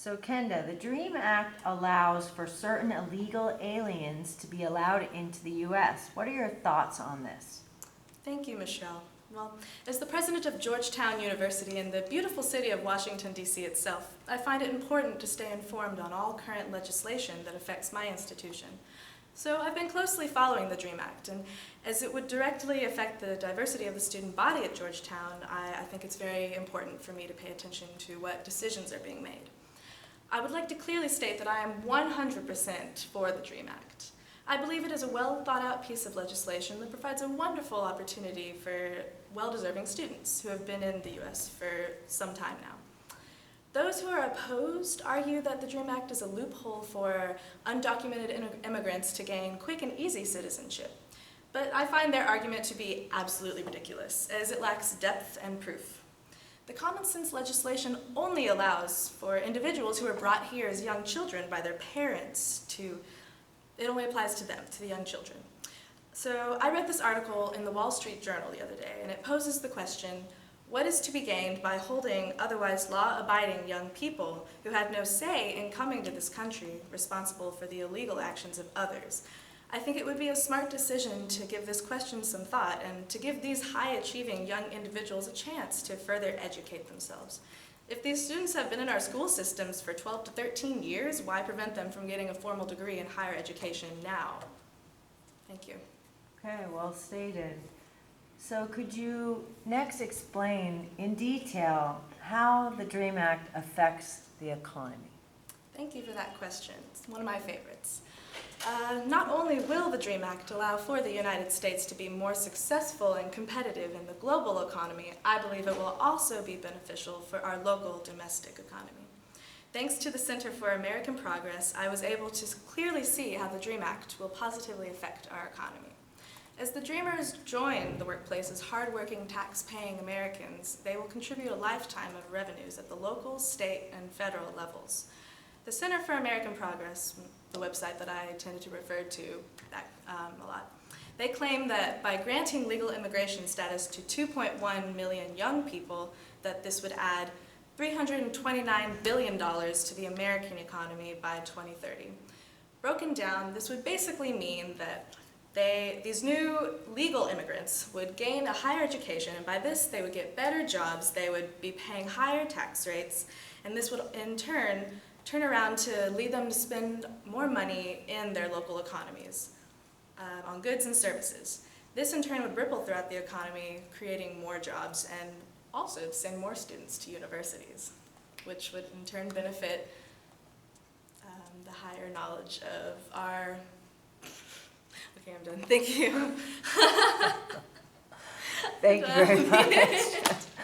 So Kenda, the DREAM Act allows for certain illegal aliens to be allowed into the U.S. What are your thoughts on this? Thank you, Michelle. Well, as the president of Georgetown University in the beautiful city of Washington, D.C. itself, I find it important to stay informed on all current legislation that affects my institution. So I've been closely following the DREAM Act, and as it would directly affect the diversity of the student body at Georgetown, I think it's very important for me to pay attention to what decisions are being made. I would like to clearly state that I am 100% for the DREAM Act. I believe it is a well-thought-out piece of legislation that provides a wonderful opportunity for well-deserving students who have been in the U.S. for some time now. Those who are opposed argue that the DREAM Act is a loophole for undocumented immigrants to gain quick and easy citizenship. But I find their argument to be absolutely ridiculous, as it lacks depth and proof. The common sense legislation only allows for individuals who are brought here as young children by their parents to It only applies to them, to the young children. So I read this article in the Wall Street Journal the other day, and it poses the question, what is to be gained by holding otherwise law-abiding young people who had no say in coming to this country responsible for the illegal actions of others? I think it would be a smart decision to give this question some thought and to give these high-achieving young individuals a chance to further educate themselves. If these students have been in our school systems for 12 to 13 years, why prevent them from getting a formal degree in higher education now? Thank you. Okay, well stated. So could you next explain in detail how the DREAM Act affects the economy? Thank you for that question. It's one of my favorites. Not only will the DREAM Act allow for the United States to be more successful and competitive in the global economy, I believe it will also be beneficial for our local domestic economy. Thanks to the Center for American Progress, I was able to clearly see how the DREAM Act will positively affect our economy. As the Dreamers join the workplace as hardworking, tax-paying Americans, they will contribute a lifetime of revenues at the local, state, and federal levels. The Center for American Progress, the website that I tended to refer to a lot, they claim that by granting legal immigration status to 2.1 million young people, that this would add $329 billion to the American economy by 2030. Broken down, this would basically mean that these new legal immigrants would gain a higher education, and by this they would get better jobs, they would be paying higher tax rates, and this would in turn around to lead them to spend more money in their local economies on goods and services. This in turn would ripple throughout the economy, creating more jobs and also send more students to universities, which would in turn benefit the higher knowledge of our... Okay, I'm done. Thank you. Thank you very much.